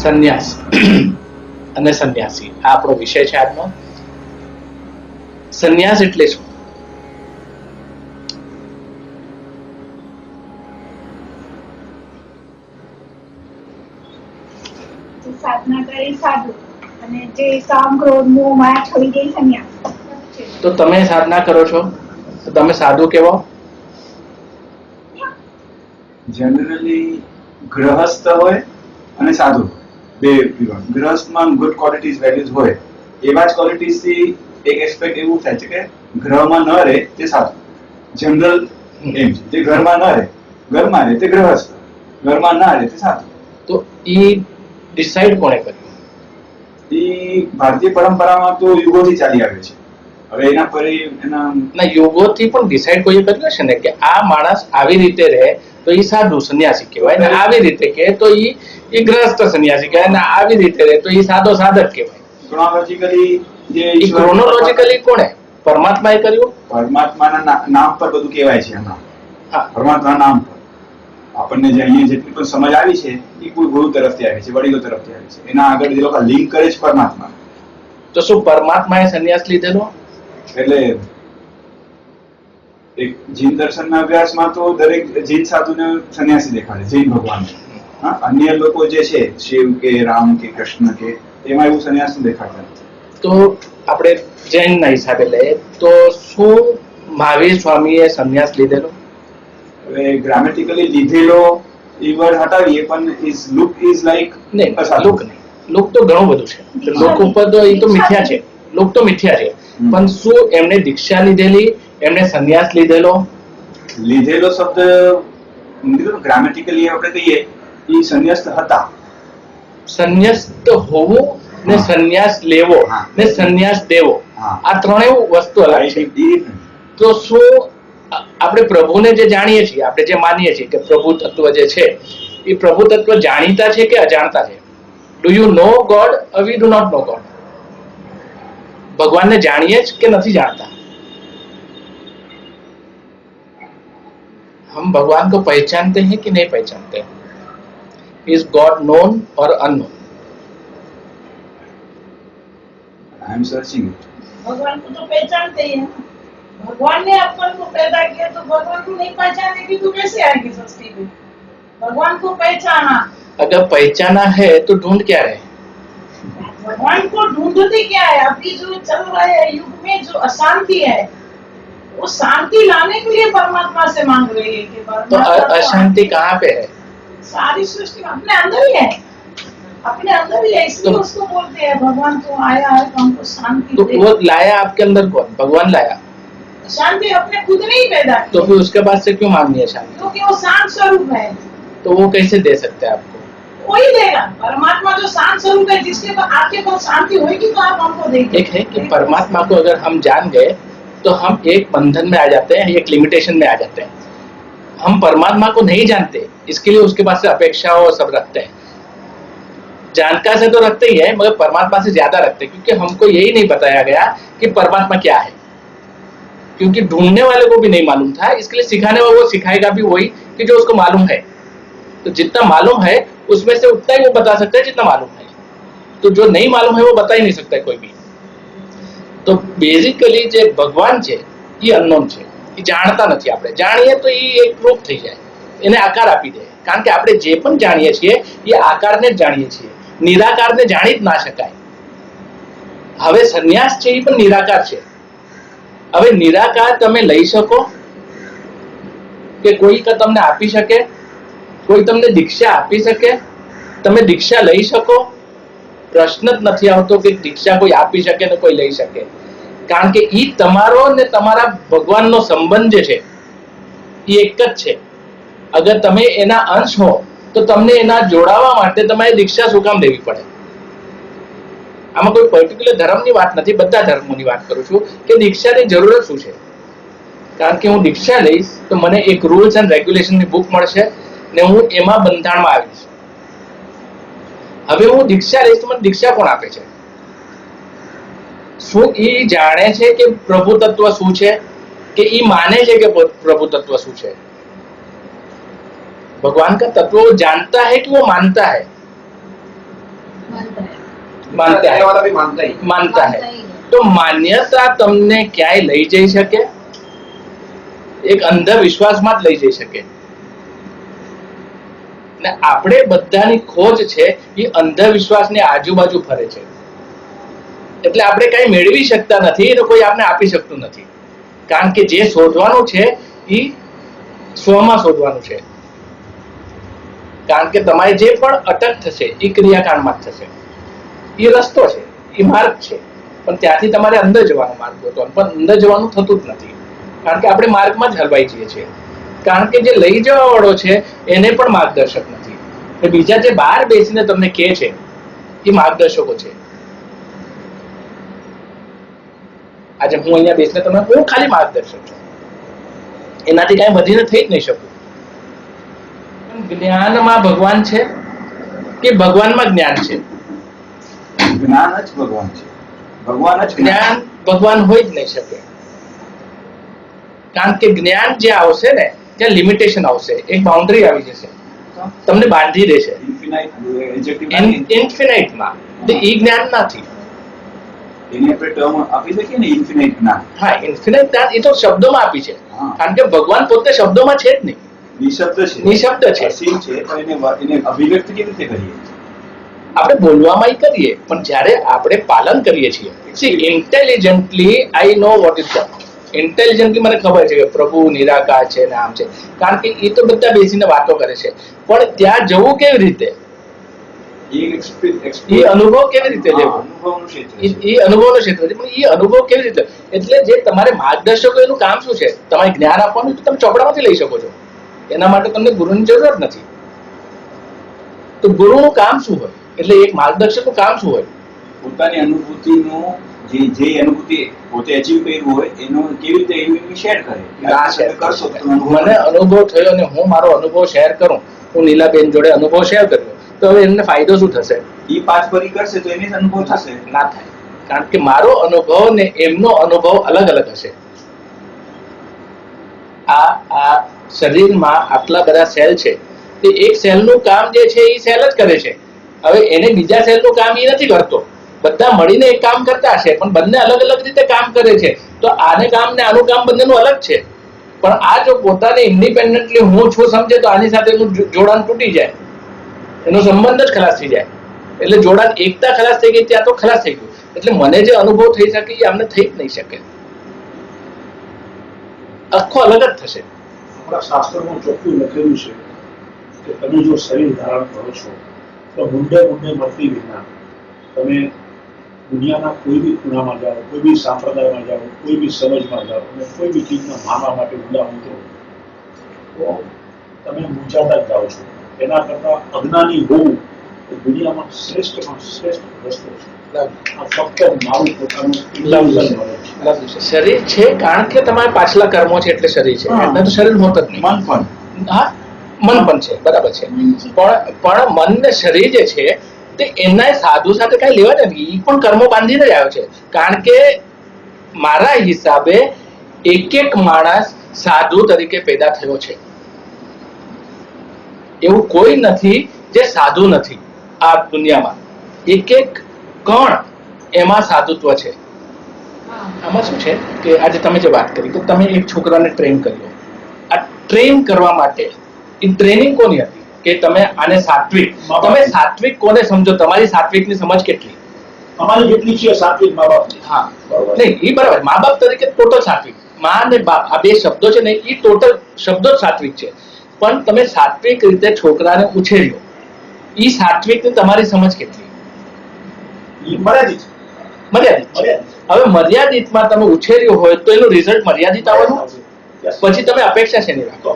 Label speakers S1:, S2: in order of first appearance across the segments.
S1: સંન્યાસ અને સંન્યાસી આ આપણો વિષય છે આજનો. સંન્યાસ એટલે શું?
S2: સાધના કરી સાધુ અને જે કામ ક્રોધ મોહ માયા છોડી દે સંન્યાસ.
S1: તો તમે સાધના કરો છો તો તમે સાધુ કેવો?
S3: જનરલી ગ્રહસ્થ હોય અને સાધુ બે વિભાગ. ગ્રહસ્થમાં ગુડ ક્વોલિટીઝ વેલ્યુઝ હોય એવા જ ક્વોલિટીઝ થી એક એસ્પેક્ટ એવું થાય છે કે ગ્રહમાં ન રહે તે સાધુ. જનરલ એમ જે ઘરમાં ન રહે, ઘરમાં રહે તે ગ્રહસ્થ, ઘરમાં ના રહે તે સાધુ.
S1: તો એ ડિસાઈડ કોણે કર્યું?
S3: એ ભારતીય પરંપરામાં તો યુગોથી ચાલી આવે છે. હવે એના પર
S1: ના, યુગોથી પણ ડિસાઈડ કોઈએ કર્યું છે ને કે આ માણસ આવી રીતે રહે તો એ સાધુ સંન્યાસી કહેવાય, ને આવી રીતે કહે તો એ ગ્રહસ્થ સંન્યાસી કહેવાય, ને આવી રીતે રહે તો એ સાદો સાધક કહેવાય.
S3: ક્રોનોલોજીકલી જે
S1: ક્રોનોલોજીકલી કોણે? પરમાત્માએ કર્યું.
S3: પરમાત્માના નામ પર બધું કહેવાય છે હમણાં.
S1: હા,
S3: પરમાત્માના નામ પર આપણને જે અહીંયા જેટલી પણ સમજ આવી છે એ કોઈ ગુરુ તરફથી આવી છે, વડીલો તરફથી આવી છે. એના આગળ જે લોકો લિંક કરે છે પરમાત્મા.
S1: તો શું પરમાત્માએ સંન્યાસ લીધેલો?
S3: એટલે એક જીન દર્શનના અભ્યાસમાં તો દરેક જીન સાધુને સંન્યાસી દેખાડે, જૈન ભગવાન. હા, અન્ય લોકો જે છે શિવ કે રામ કે કૃષ્ણ કે એમાં એવું સંન્યાસ દેખાડતા નથી.
S1: તો આપણે જૈનના હિસાબે લઈએ તો શું મહાવીર સ્વામીએ સંન્યાસ લીધેલો?
S3: હવે ગ્રામેટિકલી લીધેલો એ વર્ડ હટાવીએ પણ ઇઝ લુક ઇઝ લાઈક
S1: નહીં, લુક તો ઘણું બધું છે. લોક ઉપર તો એ તો મિથ્યા છે, લોક તો મિથ્યા છે. પણ શું એમને દીક્ષા લીધેલી, એમને સંન્યાસ લીધેલો?
S3: લીધેલો શબ્દ ગ્રામેટિકલી આપણે કહીએ એ સંન્યસ્ત હતા.
S1: સંન્યસ્ત હોવું ને સંન્યાસ લેવો ને સંન્યાસ દેવો, આ ત્રણેય વસ્તુ અલગ છે. તો શું આપણે પ્રભુને જે જાણીએ છીએ, આપણે જે માનીએ છીએ કે પ્રભુ તત્વ જે છે એ પ્રભુ તત્વ જાણીતા છે કે અજાણતા છે? Do you know God or we do not know God? ભગવાનને જાણીએ જ કે નથી જાણતા? हम भगवान को पहचानते हैं कि नहीं पहचानते? Is God known or unknown?
S3: I am searching it.
S4: भगवान को तो पहचानते ही है. भगवान ने अपन को पैदा किया तो भगवान को नहीं पहचानेगी तो कैसे आएगी सृष्टि में? भगवान को पहचाना.
S1: अगर पहचाना है तो ढूंढ क्या रहे?
S4: भगवान को ढूंढते क्या है? अभी जो चल रहे युग में जो अशांति है वो शांति लाने के लिए परमात्मा से मांग रही है कि
S1: तो अशांति कहाँ पे है?
S4: सारी सृष्टि में अपने अंदर ही है, अपने अंदर ही है. इसलिए
S1: तो
S4: उसको बोलते हैं भगवान तो आया है तो हमको शांति
S1: तो
S4: दे.
S1: वो लाया आपके अंदर कौन? भगवान लाया.
S4: शांति अपने खुद ने ही पैदा की.
S1: तो फिर उसके बाद से क्यों मांगनी है शांति?
S4: क्योंकि वो शांत स्वरूप है.
S1: तो वो कैसे दे सकते हैं आपको?
S4: वही देगा. परमात्मा जो शांत स्वरूप है, जिसके पास आपके पास शांति होगी तो आप हमको देंगे.
S1: एक है कि परमात्मा को अगर हम जान गए तो हम एक बंधन में आ जाते हैं, एक लिमिटेशन में आ जाते हैं. हम परमात्मा को नहीं जानते, इसके लिए उसके पास से अपेक्षाओं सब रखते हैं. जानकार से तो रखते ही है मगर परमात्मा से ज्यादा रखते हैं, क्योंकि हमको यही नहीं बताया गया कि परमात्मा क्या है. क्योंकि ढूंढने वाले को भी नहीं मालूम था, इसके लिए सिखाने वाला वो सिखाएगा भी वही कि जो उसको मालूम है. तो जितना मालूम है उसमें से उतना ही वो बता सकता है जितना मालूम है. तो जो नहीं मालूम है वो बता ही नहीं सकता है कोई भी. તો બેઝિકલી જે ભગવાન છે એ અનનોન છે, એ જાણતા નથી. આપણે જાણીએ તો એ એક રૂપ થઈ જાય, એને આકાર આપી દે. કારણ કે આપણે જે પણ જાણીએ છીએ એ આકારને જ જાણીએ છીએ, નિરાકારને જાણી જ ના શકાય. હવે સંન્યાસ છે એ પણ નિરાકાર છે. હવે નિરાકાર તમે લઈ શકો કે કોઈ તમને આપી શકે? કોઈ તમને દીક્ષા આપી શકે? તમે દીક્ષા લઈ શકો? પ્રશ્ન જ નથી આવતો કે દીક્ષા કોઈ આપી શકે ને કોઈ લઈ શકે. કારણ કે ઈ તમારો ને તમારા ભગવાનનો સંબંધ જે છે એ એક જ છે. અગર તમે એના અંશ હો તો તમને એના જોડાવા માટે તમારે દીક્ષા શું કામ લેવી પડે? આમાં કોઈ પર્ટિક્યુલર ધર્મની વાત નથી, બધા ધર્મોની વાત કરું છું કે દીક્ષાની જરૂરત શું છે. કારણ કે હું દીક્ષા લઈશ તો મને એક રૂલ્સ એન્ડ રેગ્યુલેશનની બુક મળશે ને હું એમાં બંધાણમાં આવીશ. હવે હું દીક્ષા લઈશ તો મને દીક્ષા કોણ આપે છે? શું એ જાણે છે કે પ્રભુ તત્વ શું છે, કે એ માને છે કે प्रभु तत्व શું છે? भगवान का तत्व वो जानता है कि वो मानता है? માનતા
S5: कहने वाला भी मानता ही
S1: માનતા હૈ તો માન્યતા તમને ક્યાંય લઈ જઈ શકે? એક અંધવિશ્વાસમાં જ લઈ જઈ શકે. ને આપણે બધાની ખોજ છે એ અંધવિશ્વાસની આજુબાજુ ફરે છે. એટલે આપણે કઈ મેળવી શકતા નથી, એને કોઈ આપણે આપી શકતું નથી. કારણ કે જે શોધવાનું છે એ સ્વમાં શોધવાનું છે. કારણ કે તમારે જે પણ અટક થશે એ ક્રિયાકાંડમાં જ થશે. એ રસ્તો છે, એ માર્ગ છે, પણ ત્યાંથી તમારે અંદર જવાનો માર્ગ ગોતવાનો, પણ અંદર જવાનું થતું જ નથી. કારણ કે આપણે માર્ગમાં જ હલવાઈ જઈએ છીએ. કારણ કે જે લઈ જવા વાળો છે એને પણ માર્ગદર્શક નથી. એ બીજા જે બહાર બેસીને તમને કહે છે એ માર્ગદર્શકો છે. આજે હું અહીંયા બેસીને તમને હું ખાલી માર્ગદર્શક છું, એનાથી કાંઈ વધીને થઈ જ નહીં શકું. જ્ઞાનમાં ભગવાન છે કે ભગવાનમાં જ્ઞાન છે?
S3: જ્ઞાન જ ભગવાન છે, ભગવાન જ
S1: જ્ઞાન ભગવાન હોય જ નહીં શકે. કારણ કે જ્ઞાન જે આવશે ને ત્યાં લિમિટેશન આવશે, એક બાઉન્ડ્રી આવી જશે, તમને બાંધી દેશે ઇન્ફિનાઇટમાં. તો એ જ્ઞાન નથી.
S3: એની આપણે ટર્મ આપી શકીએ ને, ઇન્ફિનાઇટ જ્ઞાન.
S1: હા, ઇન્ફિનાઇટ જ્ઞાન એ તો શબ્દોમાં આપી છે. કારણ કે ભગવાન પોતે શબ્દોમાં છે જ નહીં,
S3: નિશબ્દ છે,
S1: નિશબ્દ છે,
S3: અસીમ છે. પણ એને અભિવ્યક્ત કેવી રીતે કરીએ?
S1: આપણે બોલવામાં કરીએ, પણ જ્યારે આપણે પાલન કરીએ છીએ, C intelligently I know what is that. Intelligently મને ખબર છે કે પ્રભુ નિરાકાર છે ને આમ છે, કારણ કે એ તો બધા બેસીને વાતો કરે છે. પણ ત્યાં જવું કેવી રીતે? એ અનુભવ કેવી રીતે લેવો?
S3: અનુભવનું ક્ષેત્ર છે.
S1: એ અનુભવનું ક્ષેત્ર છે, પણ એ અનુભવ કેવી રીતે? એટલે જે તમારે માર્ગદર્શકો એનું કામ શું છે? તમારે જ્ઞાન આપવાનું તો તમે ચોપડામાંથી લઈ શકો છો. એના માટે તમને ગુરુની જરૂરત નથી. તો ગુરુનું કામ શું હોય? એટલે એક માર્ગદર્શકનું કામ શું હોય?
S3: પોતાની અનુભૂતિનું જે અનુભૂતિ પોતે અચીવ કર્યું હોય એનો કેવી રીતે એનું શેર કરે.
S1: ના શેર
S3: કરશો તો
S1: મને અનુભવ થયો અને હું મારો અનુભવ શેર કરું, હું નીલાબેન જોડે અનુભવ શેર કર્યો, તો હવે એમને ફાયદો શું થશે?
S3: એ પાંચ ફરી કરશે તો એને જ અનુભવ થશે.
S1: ના થાય. કારણ કે મારો અનુભવ ને એમનો અનુભવ અલગ અલગ હશે. આ શરીરમાં આટલા બધા સેલ છે, તે એક સેલનું કામ જે છે એ સેલ જ કરે છે. હવે એને બીજા સેલનું કામ એ નથી કરતો. બધા મળીને એક કામ કરતા હશે, પણ બંને અલગ અલગ રીતે કામ કરે છે. તો આને કામ ને આનું કામ બંનેનું અલગ છે. પણ આ જો પોતાને ઇન્ડિપેન્ડન્ટલી હું છું સમજે તો આની સાથે એનું જોડાણ તૂટી જાય, એનો સંબંધ જ ખલાસ થઈ જાય. એટલે જોડાણ એકતા ખલાસ થઈ ગઈ, ત્યાં તો ખલાસ થઈ ગયું. એટલે મને જે અનુભવ થઈ શકે એ આમને થઈ જ નહીં શકે. આખો અલગ જ થશે.
S6: આપણા શાસ્ત્રમાં ચોખ્ખું લખેલું છે કે તમે જો શરીર ધારણ કરો છો તો મુંડે મરતી વિના તમે દુનિયાના કોઈ બી ખૂણામાં જાઓ, કોઈ બી સંપ્રદાયમાં જાઓ, કોઈ બી સમાજમાં જાઓ અને કોઈ બી ચીજના માનવા માટે ઊંડા ઉતરો તો તમે મૂંઝાતા જ જાઓ છો. એના કરતા અજ્ઞાની હોવું એ દુનિયામાં શ્રેષ્ઠમાં શ્રેષ્ઠ રસ્તો છે. આ ફક્ત મારું પોતાનું
S1: શરીર છે કારણ કે તમારા પાછલા કર્મો છે એટલે શરીર છે. એટલે તો શરીર હોત જ નહીં.
S3: મન પણ,
S1: હા, મન પણ છે, બરાબર છે. પણ મન ને શરીર જે છે તે એના સાધુ સાથે કઈ લેવા નથી. એ પણ કર્મો બાંધીને જ આવ્યો છે. કારણ કે મારા હિસાબે એક માણસ સાધુ તરીકે પેદા થયો છે. એવું કોઈ નથી જે સાધુ નથી આ દુનિયામાં. એક કણ એમાં સાધુત્વ છે. આમાં શું છે કે આજે તમે જે વાત કરી કે તમે એક છોકરાને ટ્રેન કર્યો, આ ટ્રેન કરવા માટે એ ટ્રેનિંગ કોની હતી કે તમે આને સાત્વિક, તમે સાત્વિક કોને સમજો? તમારી સાત્વિકની સમજ કેટલી?
S6: અમારી જેટલી છે સાત્વિક મા બાપ.
S1: હા, નહીં એ બરાબર. મા બાપ તરીકે ટોટલ સાત્વિક. મા અને બાપ આ બે શબ્દો છે ને એ ટોટલ શબ્દો જ સાત્વિક છે. પણ તમે સાત્વિક રીતે છોકરાને ઉછેર્યો, એ સાત્વિકની તમારી સમજ કેટલી?
S6: મર્યાદિત.
S1: હવે મર્યાદિતમાં તમે ઉછેર્યો હોય તો એનું રિઝલ્ટ મર્યાદિત આવવાનું. પછી તમે અપેક્ષા છે નહીં રાખો.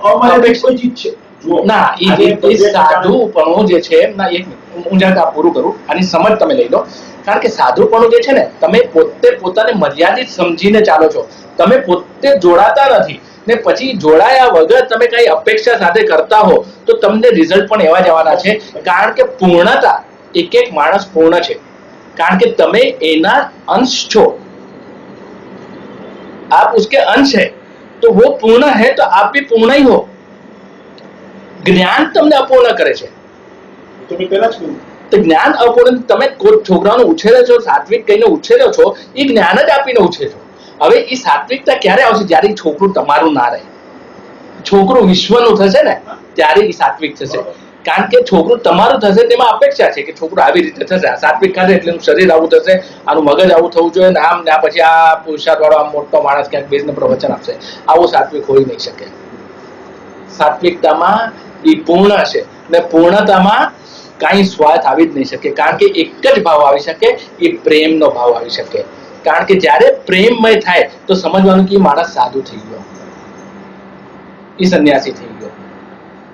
S1: ના, એ સાધુપણું જે છે ના, એક મિનિટ હું જરાક પૂરું કરું, આની સમજ તમે લઈ લો. કારણ કે સાધુપણું જે છે ને, તમે પોતે પોતાને મર્યાદિત સમજીને ચાલો છો. તમે પોતે જોડાતા નથી ને પછી જોડાયા વગર તમે કઈ અપેક્ષા સાથે કરતા હો તો તમને રિઝલ્ટ પણ એવા જવાના છે. કારણ કે પૂર્ણતા, એક માણસ પૂર્ણ છે કારણ કે તમે એના અંશ છો. आप उसके अंश है तो वो पूर्ण है तो आप भी पूर्ण ही हो. જ્ઞાન તમને અપૂર્ણ કરે છે. તો જ્ઞાન અપૂર્ણ, તમે છોકરાઓને ઉછેરો છો સાત્વિક કહીને ઉછેરો છો, એ જ્ઞાન જ આપીને ઉછેરો. હવે એ સાત્વિકતા ક્યારે આવશે? જ્યારે છોકરું તમારું ના રહે, છોકરું વિશ્વનું થશે ને ત્યારે એ સાત્વિક થશે. કારણ કે છોકરું તમારું થશે તેમાં અપેક્ષા છે કે છોકરું આવી રીતે થશે, આ સાત્વિક ખાશે એટલે એનું શરીર આવું થશે, આનું મગજ આવું થવું જોઈએ ને આમ ને પછી આ પુરુષાર્થ વાળો આમ મોટો માણસ ક્યાંક બેસીને પ્રવચન આપશે. આવું સાત્વિક હોઈ નહીં શકે. સાત્વિકતામાં એ પૂર્ણ છે ને પૂર્ણતામાં કાંઈ સ્વાર્થ આવી જ નહીં શકે. કારણ કે એક જ ભાવ આવી શકે, એ પ્રેમનો ભાવ આવી શકે. કારણ કે જ્યારે પ્રેમમય થાય તો સમજવાનું કે માણસ સાધુ થઈ ગયો, એ સંન્યાસી થઈ ગયો.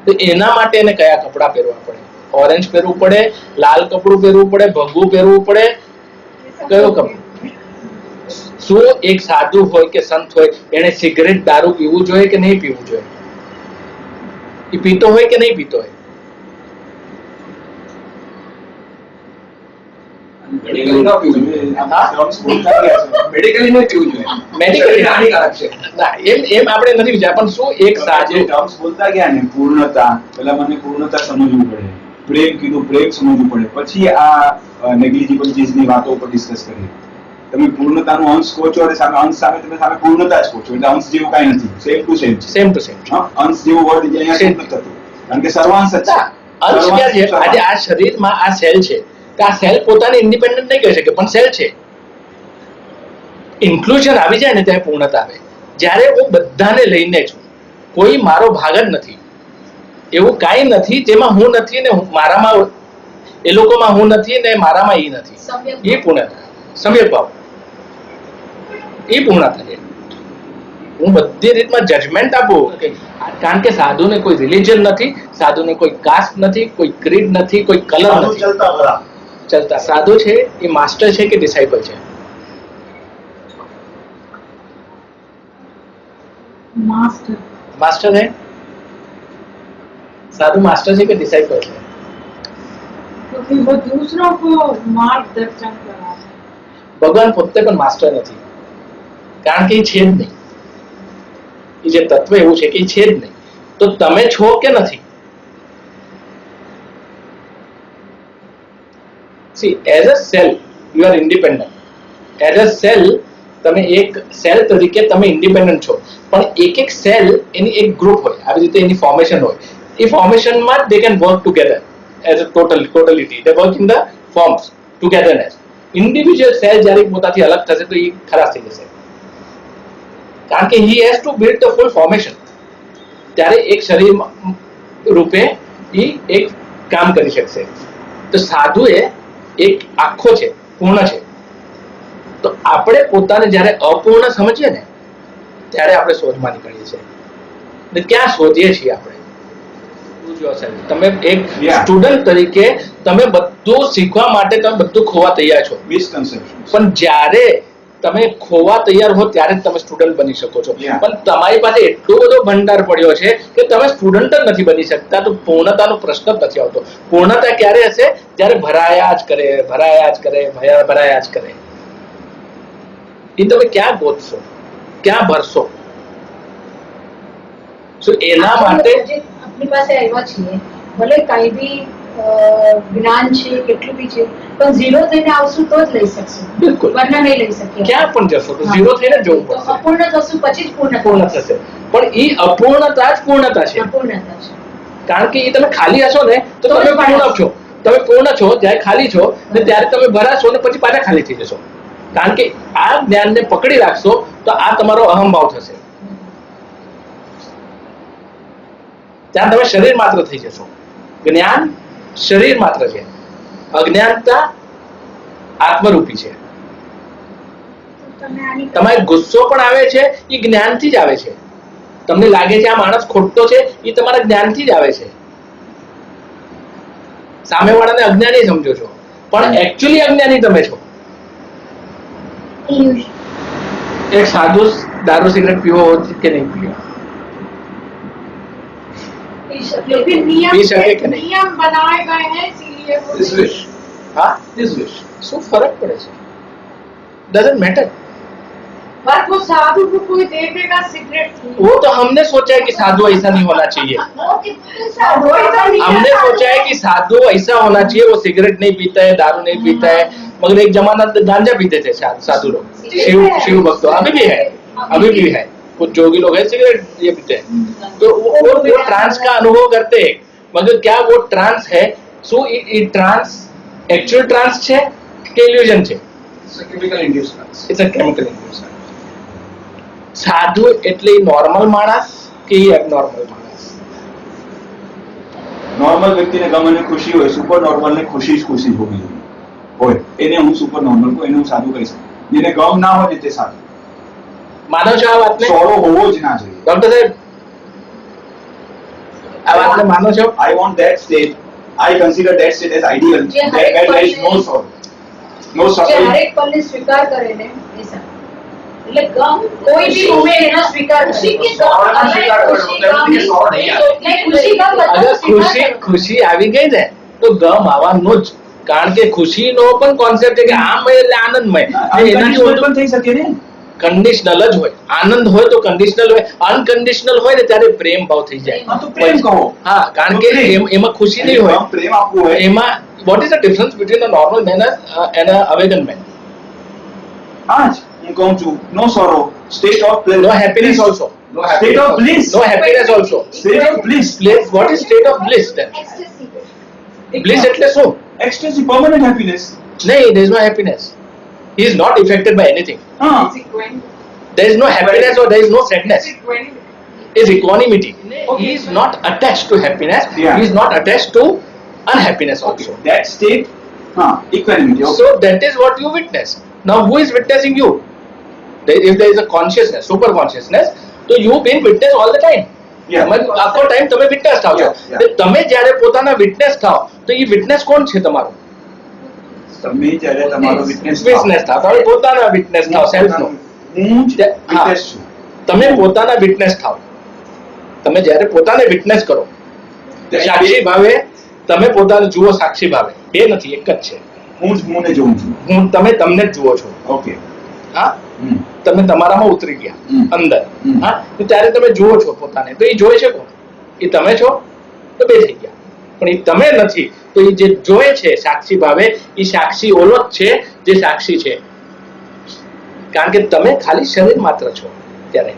S1: તો એના માટે એને કયા કપડાં પહેરવા પડે? ઓરેન્જ પહેરવું પડે, લાલ કપડું પહેરવું પડે, ભગવું પહેરવું પડે, કયો કપડું? શું એક સાધુ હોય કે સંત હોય એને સિગરેટ દારૂ પીવું જોઈએ કે નહીં પીવું જોઈએ? એ પીતો હોય કે નહીં પીતો હોય?
S3: મેડિકલી ન પીવું જોઈએ. મેડિકલી નહીં પીવું જોઈએ.
S1: મેડિકલી
S3: હાનિકારક છે.
S1: ના, એમ આપણે નથી વિચાર, પણ શું એક સાધુ
S3: ટર્મ્સ બોલતા ગયા ને, પૂર્ણતા, પેલા મને પૂર્ણતા સમજવું પડે, પ્રેમ કીધું, પ્રેમ સમજવું પડે, પછી આ નેગ્લિજિબલ ચીજની વાતો ઉપર ડિસ્કસ કરીએ. તમે પૂર્ણતાનો અંશ કહો છો અને સામે અંશ સામે તમે સામે પૂર્ણતા જ કહો છો, એટલે અંશ જેવું કાંઈ નથી. સેમ ટુ સેમ છે.
S1: Same to same.
S3: અંશ જેવું વર્ડ અહીંયા શું નથી થતું, કારણ કે સર્વાંશ જ છે.
S1: અંશ ક્યાં છે? આજે આ શરીરમાં આ સેલ છે, કે આ સેલ પોતાને ઇન્ડિપેન્ડન્ટ નહીં કહી શકે, પણ સેલ છે. ઇન્ક્લુઝન આવી જાય ને ત્યારે પૂર્ણતા આવે. જ્યારે હું બધાને લઈને છું, કોઈ મારો ભાગ જ નથી, એવું કાંઈ નથી જેમાં હું નથી ને મારામાં એ લોકોમાં હું નથી ને મારામાં એ નથી, એ પૂર્ણતા. સમ્યક ભાવ, એ પૂર્ણતા છે. હું બધી રીતમાં જજમેન્ટ આપું, કારણ કે સાધુને કોઈ રિલિજન નથી, સાધુને કોઈ કાસ્ટ નથી, કોઈ ક્રીડ નથી, કોઈ કલર નથી. ચલતા સાધુ છે એ માસ્ટર છે કે ડિસાઇપલ છે? मास्टर है. साधु मास्टर છે કે ડિસાઇપલ છે?
S4: तो फिर वो दूसरों को मार्गदर्शन करा.
S1: ભગવાન પોતે પણ માસ્ટર નથી, કારણ કે એ છે જ નહીં. એ જે તત્વ એવું છે કે એ છે જ નહીં. તો તમે છો કે નથી? See, as a cell you are independent. As a cell તમે એક સેલ તરીકે તમે ઇન્ડિપેન્ડન્ટ છો, પણ એક એક સેલ એની એક ગ્રુપ હોય, આવી રીતે એની ફોર્મેશન હોય. એ ફોર્મેશનમાં they can work together as a totality. They work in the forms togetherness. Individual cell જ્યારે પોતાથી અલગ થશે તો એ ખરાબ થઈ જશે, કારણ કે he has to build the full formation. ત્યારે એક શરીર રૂપે એ એક કામ કરી શકશે. તો સાધુ એ એક આખો છે, પૂર્ણ છે. તો આપણે પોતાને જ્યારે અપૂર્ણ સમજીએ ને ત્યારે આપણે શોધમાં નીકળીએ છીએ. ને ક્યાં શોધીએ છીએ આપણે? તમે એક સ્ટુડન્ટ તરીકે તમે બધું શીખવા માટે તમે બધું ખોવા તૈયાર છો.
S3: મિસકન્સેપ્શન.
S1: પણ જ્યારે તમે ખોવા તૈયાર હો ત્યારે જ તમે સ્ટુડન્ટ બની શકો છો. પણ તમારી પાસે એટલો બધો ભંડાર પડ્યો છે કે તમે સ્ટુડન્ટ જ નથી બની શકતા. તો પૂર્ણતાનો પ્રશ્ન જ નથી આવતો. પૂર્ણતા ક્યારે હશે? જ્યારે ભરાયા જ કરે, ભરાયા જ કરે, ભરાયા જ કરે. એ તમે ક્યાં ગોતશો, ક્યાં ભરશો? એના માટે
S5: આપણી પાસે આવ્યા છીએ, ભલે કઈ બી જ્ઞાન છે, કેટલું બી છે, પણ ઝીરો થઈને આવશું તો જ લઈ શકશું.
S1: બિલકુલ.
S5: વરના નહીં લઈ શકીએ.
S1: ક્યાં પણ જશો તો ઝીરો થઈને જવું
S5: તો
S1: પડશે.
S5: અપૂર્ણ થશું પછી જ પૂર્ણ
S1: પૂર્ણ થશે. પણ એ અપૂર્ણતા જ પૂર્ણતા છે.
S5: અપૂર્ણતા છે.
S1: કારણ કે એ તમે ખાલી હશો ને તો
S5: તો
S1: તમે
S5: જ
S1: પૂર્ણ છો. તમે પૂર્ણ છો જ્યારે ખાલી છો ને ત્યારે તમે ભરાશો ને પછી પાછા ખાલી થઈ જશો. કારણ કે આ જ્ઞાનને પકડી રાખશો તો આ તમારો અહંભાવ થશે. ત્યાં તમે શરીર માત્ર થઈ જશો. જ્ઞાન શરીર માત્ર છે, અજ્ઞાનતા આત્મરૂપી છે. તમારે ગુસ્સો પણ આવે છે એ જ્ઞાનથી જ આવે છે. તમને લાગે છે આ માણસ ખોટો છે એ તમારા જ્ઞાનથી જ આવે છે. સામેવાળાને અજ્ઞાની સમજો છો, પણ એકચ્યુઅલી અજ્ઞાની તમે છો. એક સાધુ દારૂ સિગરેટ પીવો કે નહીં પીવો?
S4: लेकिन
S1: पी सके कि नहीं?
S4: नियम बनाए गए हैं इसीलिए वो
S3: This wish.
S1: હા, શું ફરક પડે છે? Doesn't matter.
S5: पर वो साधु को कोई दे देगा सिगरेट,
S1: वो तो हमने सोचा है कि साधु ऐसा नहीं होना चाहिए,
S2: वो कितने साधु ऐसा नहीं
S1: हमने
S2: है,
S1: सोचा है कि साधु ऐसा होना चाहिए, वो सिगरेट नहीं पीता है, दारू नहीं पीता है, मगर एक जमाना गांजा पीते थे साधु लोग, शिव भक्त, अभी भी है, अभी भी है, कुछ जोगी लोग हैं सिगरेट ये पीते हैं, तो वो ट्रांस का अनुभव करते हैं, मगर क्या वो ट्रांस है? શું એ ટ્રાન્સ एक्चुअल ટ્રાન્સ છે કે ઇલ્યુઝન છે?
S3: Chemical induce trance.
S1: It's a chemical illusion. સાધુ એટલે નોર્મલ માણસ કે એબનોર્મલ માણસ?
S3: નોર્મલ વ્યક્તિને ગમ અને ખુશી હોય, સુપર નોર્મલ ને ખુશી જ ખુશી હોવી હોય, એને હું સુપર નોર્મલ કહું, એને હું સાધુ કહી શકું. જેને ગમ ના હોય ને તે સાધુ.
S1: માનો છો આ વાતને?
S3: સોરો હોવો જ ના જોઈએ.
S1: ડોક્ટર સાહેબ આ વાતને માનો છો?
S3: I want that state. I consider that state as ideal.
S5: જે
S3: That
S5: હરેક
S3: where there is no
S5: પલને-
S3: sorrow, no
S5: જે
S3: suffering.
S5: હરેક પલને સ્વીકાર કરે ને એસા, એટલે ગમ કોઈ બી મોમેન્ટ એનો સ્વીકાર
S4: खुशी
S5: કરે.
S4: की गम अलग, खुशी गम
S5: नहीं, खुशी गम
S1: અગર
S5: બધા
S1: ખુશી
S5: સ્વીકાર કરે.
S1: ખુશી આવી ગઈ ને તો ગમ આવવાનો જ, કારણ કે ખુશીનો પણ કોન્સેપ્ટ છે કે આમય એટલે આનંદમય, એનાથી
S3: Unconditional પણ થઈ શકે ને.
S1: કંડિશનલ જ હોય. આનંદ હોય તો કંડિશનલ હોય, અનકન્ડિશનલ હોય ને ત્યારે પ્રેમ ભાવ થઈ જાય.
S3: હા, તો પ્રેમ કહો.
S1: હા, કારણ કે એમાં ખુશી નહીં હોય.
S3: પ્રેમ આપવું હોય.
S1: એમાં what is the difference between a normal man and a awakened man?
S3: હા જ હું કહું છું, no sorrow, state of place.
S1: No happiness also.
S3: State of bliss.
S1: No happiness also.
S3: State of bliss.
S1: What is state of bliss then? Bliss એટલે શું?
S3: Extensive permanent happiness.
S1: નહીં, there is no happiness. He is not affected by anything.
S3: હા,
S1: There is no happiness or there is no sadness. Is equanimity. He is not attached to happiness.
S3: Yeah.
S1: He is not attached to unhappiness also.
S3: that state, હા, equanimity. Okay.
S1: So that is what you witness. Now who is witnessing you? If there is a consciousness, super consciousness, so you being witness all the time.
S3: Yeah.
S1: તમે આખો time તમે witness થાવ છો.
S3: Yeah, yeah.
S1: તો તમે જ્યારે પોતાના witness થાવ તો એ વિટનેસ કોણ છે તમારો?
S3: તમે જ્યારે તમારો વિટનેસ
S1: વિટનેસ થાવ, તમે પોતાના વિટનેસ થાવ, સેલ્ફ નો.
S3: હું જ
S1: હા.
S3: વિટનેસ છું.
S1: તમે પોતાના વિટનેસ થાવ, તમે જ્યારે પોતાને વિટનેસ કરો, સાક્ષી ભાવે તમે પોતાને જુઓ, સાક્ષી ભાવે બે નથી, એક જ છે.
S3: હું જ હુંને જોઉં છું.
S1: તમે તમને જ જુઓ છો.
S3: ઓકે.
S1: હા, તમે તમારામાં ઉતરી ગયા અંદર.
S3: હમ.
S1: હા, તો ત્યારે તમે જુઓ છો પોતાને, તો એ જોઈ છે કોણ? એ તમે છો, તો બે થઈ ગયા. પણ એ તમે નથી, તો એ જે જોયે છે સાક્ષી ભાવે, એ સાક્ષી ઓલો જ છે જે સાક્ષી છે. કારણ કે તમે ખાલી શરીર માત્ર છો ત્યારે,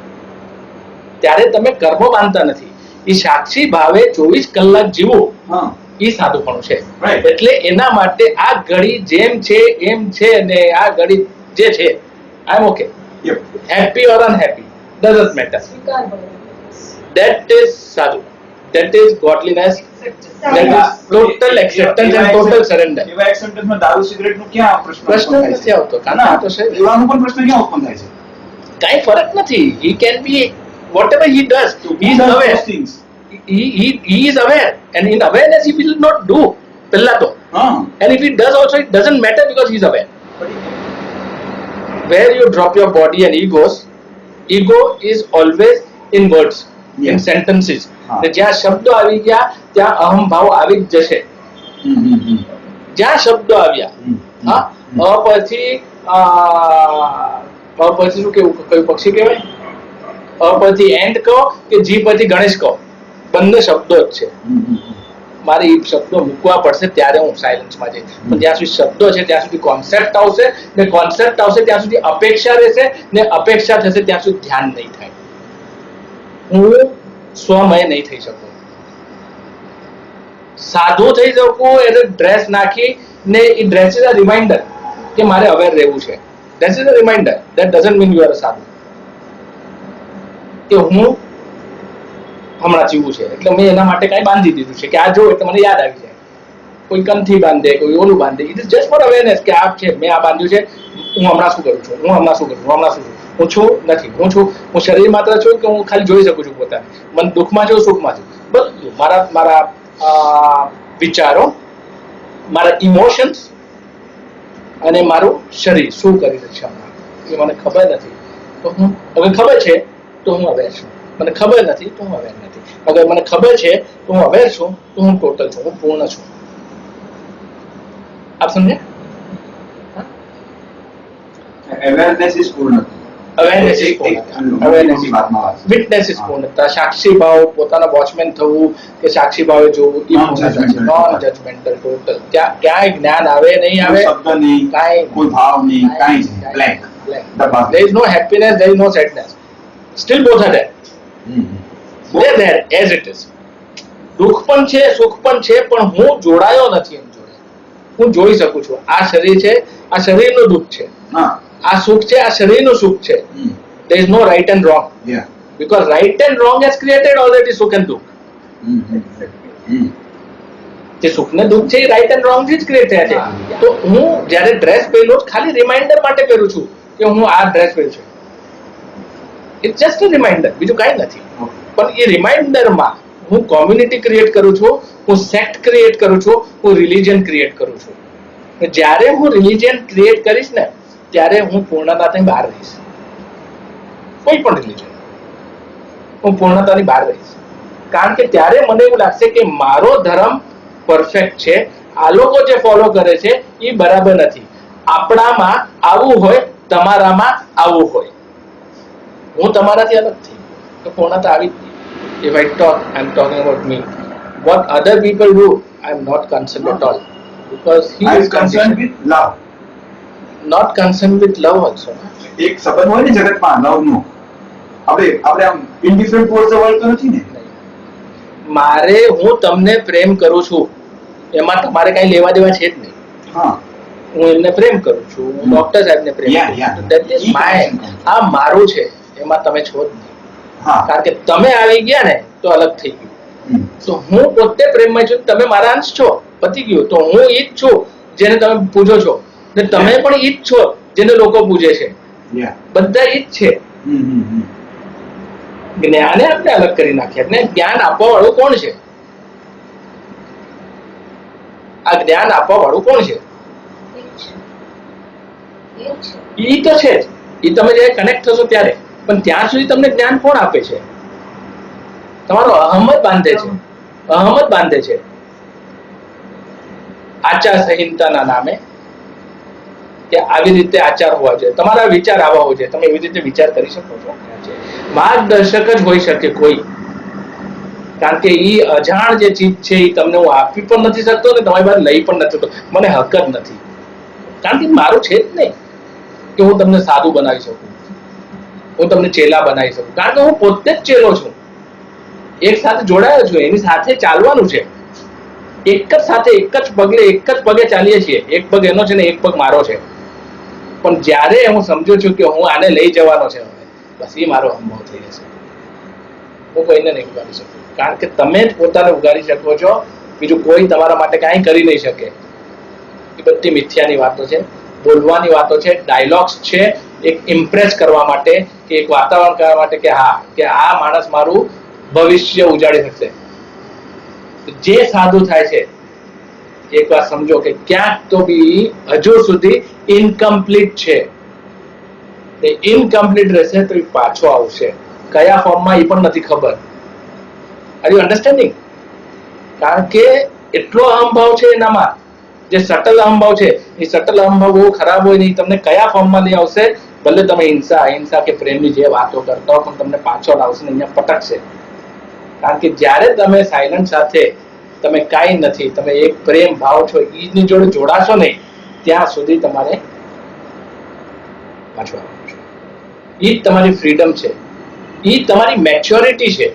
S1: ત્યારે તમે કર્મ બાંધતા નથી. એ સાક્ષી ભાવે 24 કલાક જીવો,
S3: હા,
S1: એ સાધુપણું છે.
S3: Right.
S1: એટલે એના માટે આ ઘડી જેમ છે એમ છે, ને આ ઘડી જે છે, I am okay,
S3: yep.
S1: happy or unhappy doesn't matter.
S5: સ્વીકાર કરે.
S1: That is sadhu, that is godliness, that is total acceptance and total surrender.
S3: એવા એક્સેપ્ટન્સમાં દારૂ સિગરેટનું ક્યાં પ્રશ્ન
S1: પ્રશ્ન
S3: ઉત્પન્ન થાય
S1: નથી
S3: છે?
S1: આવતો, કારણ કે
S3: ના,
S1: આ તો છે.
S3: એવાનો પણ પ્રશ્ન ક્યાં ઉત્પન્ન થાય છે?
S1: કાંઈ ફરક નથી. He can be whatever he does, he is
S3: Does
S1: aware.
S3: those things.
S1: He is aware, and in awareness he will not do પહેલા તો.
S3: હા.
S1: And if he does also, it doesn't matter because he is aware. Where you drop your body and ego is always in words, in
S3: Yes.
S1: sentences.
S3: હા.
S1: ને જ્યાં શબ્દો આવી ગયા ત્યાં અહમ ભાવ આવી જ જશે.
S3: હમ, હમ, હમ.
S1: જ્યાં શબ્દો આવ્યા,
S3: હમ.
S1: હા, પછી શું કેવું, કયું પક્ષી કહેવાય? પછી એન્ડ કહો કે જી પછી ગણેશ કહો, બંને શબ્દો જ છે.
S3: હમ, હમ, હમ.
S1: મારે એ શબ્દો મૂકવા પડશે ત્યારે હું સાયલન્સમાં જઈશ. પણ જ્યાં સુધી શબ્દો છે ત્યાં સુધી કોન્સેપ્ટ આવશે, ને કોન્સેપ્ટ આવશે ત્યાં સુધી અપેક્ષા રહેશે, ને અપેક્ષા થશે ત્યાં સુધી ધ્યાન નહીં થાય. હું સ્વમય નહીં થઈ શકું. સાધુ થઈ શકું એટલે ડ્રેસ નાખી ને એ ડ્રેસ ઇઝ અ રિમાઇન્ડર કે મારે અવેર રહેવું છે. That is a reminder, that doesn't mean you are a sadhu. કે હું હમણાં જીવું છે એટલે મેં એના માટે કાંઈ બાંધી દીધું છે કે આ જો એટલે મને યાદ આવી જાય. કોઈ કંઠી બાંધે, કોઈ ઓલું બાંધે. It is just four awareness કે આ છે, મેં આ બાંધ્યું છે, હું હમણાં શું કરું છું, હું હમણાં શું કરું છું, હું હમણાં શું છું, હું છું નથી, હું છું, હું શરીર માત્ર છું કે હું ખાલી જોઈ શકું છું પોતાને, મને દુઃખમાં છું, સુખમાં છું, બધું મારા વિચારો, મારા ઇમોશન્સ અને મારું શરીર શું કરી રહ્યું છે હમણાં એ મને ખબર નથી. તો હું હવે ખબર છે તો હું અવેર છું, મને ખબર નથી તો હું અવેર નથી. અગર મને ખબર છે તો હું અવેર છું, તો હું ટોટલ છું, હું પૂર્ણ છું. આપ સમજે?
S3: Awareness is પૂર્ણ.
S1: અવેરનેસ
S3: એક- એક
S1: પૂર્ણતા,
S3: મોટી મોટી વાતમાં વાત છે.
S1: વિટનેસ
S3: હા.
S1: પૂર્ણતા, સાક્ષી ભાવ, પોતાના વોચમેન થવું કે સાક્ષી ભાવે જોવું, એ
S3: Non-judgmental.
S1: Non judgemental total. ક્યાંય જ્ઞાન આવે નહીં
S3: કોઈ
S1: આવે,
S3: શબ્દ નહીં,
S1: કાંઈ
S3: કોઈ ભાવ નહીં, કાંઈ જ નહીં. Blank. દબાવ.
S1: There is no happiness, there is no sadness. Still both are there.
S3: Hmm.
S1: They are there as it is. દુઃખ પણ છે, સુખ પણ છે, પણ હું જોડાયો નથી એમ જોડે. હું જોઈ શકું છું આ શરીર છે, આ શરીરનું દુઃખ છે,
S3: હા.
S1: આ સુખ છે, આ શરીરનું સુખ છે.
S3: હમ.
S1: There is no right and wrong,
S3: Yeah.
S1: because right and wrong has created already સુખ and દુઃખ.
S3: હમ. હમ.
S1: જે સુખ ને દુઃખ છે એ રાઈટ એન્ડ રોંગ થી જ ક્રિએટ થયા છે. તો હું જ્યારે ડ્રેસ પહેરું છું, ખાલી રિમાઇન્ડર માટે પહેરું છું કે હું આ ડ્રેસ પહેરું છું. ઇટ્સ જસ્ટ અ રિમાઇન્ડર, બીજું કાંઈ નથી. પણ એ રિમાઇન્ડરમાં હું કોમ્યુનિટી ક્રિએટ કરું છું, હું સેક્ટ ક્રિએટ કરું છું, હું રિલિજન ક્રિએટ કરું છું. જ્યારે હું રિલિજન ક્રિએટ કરીશ ને ત્યારે હું પૂર્ણતાથી બહાર રહીશ. કોઈ પણ રિલિજન હું પૂર્ણતાની બહાર રહીશ. કારણ કે ત્યારે મને એવું લાગશે કે મારો ધર્મ પરફેક્ટ છે, આ લોકો જે ફોલો કરે છે એ બરાબર નથી. આપણામાં આવું હોય, તમારામાં આવું હોય, હું તમારાથી અલગ થઈ તો પૂર્ણતા આવી જ નહીં. If I talk, I'm talking about me. What other people do, I'm not concerned at all, because he
S3: I am
S1: is
S3: concerned
S1: conditioned,
S3: with love.
S1: not concerned with love also.
S3: એક સંબંધ હોય ને જગતમાં love નો, આપણે આમ indifferent towards the world તો નથી ને.
S1: મારે હું તમને પ્રેમ કરું છું એમાં તમારે કઈ લેવા દેવા છે જ નહીં.
S3: હા.
S1: હું એમને પ્રેમ કરું છું, હું ડોક્ટર સાહેબને પ્રેમ
S3: Yeah,
S1: કરું
S3: yeah.
S1: છું. That is
S3: E
S1: my,
S3: connection.
S1: આ મારું છે, એમાં તમે છો જ નહીં.
S3: હા.
S1: કારણ કે તમે આવી ગયા ને તો અલગ થઈ ગયું.
S3: હમ.
S1: તો હું પોતે પ્રેમમાં છું, તમે મારા અંશ છો, પતી ગયું. તો હું ઈ જ છું જેને તમે પૂજો છો, ને તમે પણ ઈ જ છો જેને લોકો પૂજે છે.
S3: Yeah.
S1: બધા ઈ જ છે.
S3: હમ. હમ. હમ.
S1: જ્ઞાને આપણે અલગ કરી નાખ્યા. ને જ્ઞાન આપવા વાળું કોણ છે? આ જ્ઞાન આપવા વાળું કોણ છે? ઈ તો છે જ. ઈ તમે જ્યારે કનેક્ટ થશો ત્યારે. પણ ત્યાં સુધી તમને જ્ઞાન કોણ આપે છે? તમારો અહમ જ બાંધે છે. અહમ જ બાંધે છે. આચાર સંહિતાના નામે કે આવી રીતે આચાર હોવા જોઈએ, તમારા વિચાર આવા હોવા જોઈએ, તમે એવી રીતે વિચાર કરી શકો છો. માર્ગદર્શક જ હોઈ શકે કોઈ, કારણ કે ઈ અજાણ જે ચીજ છે એ તમને હું આપી પણ નથી શકતો ને તમારી પાસે લઈ પણ નથી શકતો. મને હક જ નથી, કારણ કે મારું છે જ નહીં કે હું તમને સાધુ બનાવી શકું, હું તમને ચેલા બનાવી શકું. કારણ કે હું પોતે જ ચેલો છું, એક સાથે જોડાયો છું, એની સાથે ચાલવાનું છે. એક જ સાથે, એક જ પગલે, એક જ પગે ચાલીએ છીએ. એક પગ એનો છે ને એક પગ મારો છે. પણ જ્યારે હું સમજુ છું કે હું આને લઈ જવાનો છે, બસ એ મારો અનુભવ થઈ જશે. હું કોઈને નહીં ઉગાડી શકું, કારણ કે તમે જ પોતાને ઉગાડી શકો છો, બીજું કોઈ તમારા માટે કાંઈ કરી નહીં શકે. એ બધી મિથ્યાની વાતો છે, બોલવાની વાતો છે, ડાયલોગ્સ છે, એક ઇમ્પ્રેસ કરવા માટે કે એક વાતાવરણ કરવા માટે કે હા, કે આ માણસ મારું ભવિષ્ય ઉજાડી શકશે. જે સાધુ થાય છે એક વાત સમજો કે ક્યાંક તો બી હજુ સુધી ઇનકમ્પ્લીટ છે. એ ઇનકમ્પ્લીટ રહેશે તો એ પાછો આવશે. કયા ફોર્મમાં એ પણ નથી ખબર. Are you understanding? કારણ કે એટલો અહંભાવ છે એનામાં, જે સટલ અહંભાવ છે એ સટલ અહંભાવ બહુ ખરાબ હોય નહીં. તમને કયા ફોર્મમાં લઈ આવશે, ભલે તમે હિંસા અહિંસા કે પ્રેમની જે વાતો કરતા હો, પણ તમને પાછો લાવશે ને અહીંયા પટકશે. કારણ કે જ્યારે તમે સાયલન્ટ સાથે તમે કાંઈ નથી, તમે એક પ્રેમ ભાવ છો, ઈની જોડે જોડાશો નહીં ત્યાં સુધી તમારે પાછું આવવાનું છે. ઈ જ તમારી ફ્રીડમ છે, ઈ જ તમારી मैच्योरिटी है.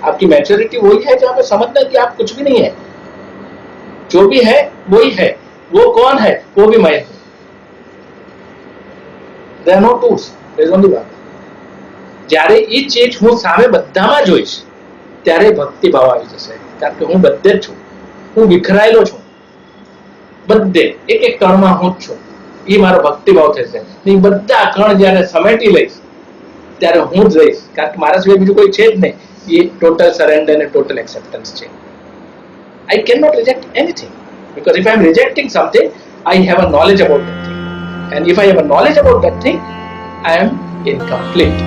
S1: आपकी मैच्योरिटी वही है जो हमें समझना कि आप कुछ भी नहीं है, जो भी है वही है. वो कौन है? वो भी मैं हूं. There are no twos, there is only one. જ્યારે એ ચીજ હું સામે બધામાં જોઈશ ત્યારે ભક્તિ ભાવ આવી જશે. કારણ કે હું બધે જ છું, હું વિખરાયેલો છું બધે, એક એક કણમાં હું જ છું. એ મારો ભક્તિ ભાવ થશે. એ બધા કણ જ્યારે સમેટી લઈશ ત્યારે હું જ રહીશ, કારણ કે મારા સિવાય બીજું કોઈ છે જ નહીં. એ ટોટલ સરેન્ડર અને ટોટલ એક્સેપ્ટન્સ છે. I cannot reject anything, because if I am rejecting something, I have a knowledge about that thing, and if I have a knowledge about that thing, I am incomplete.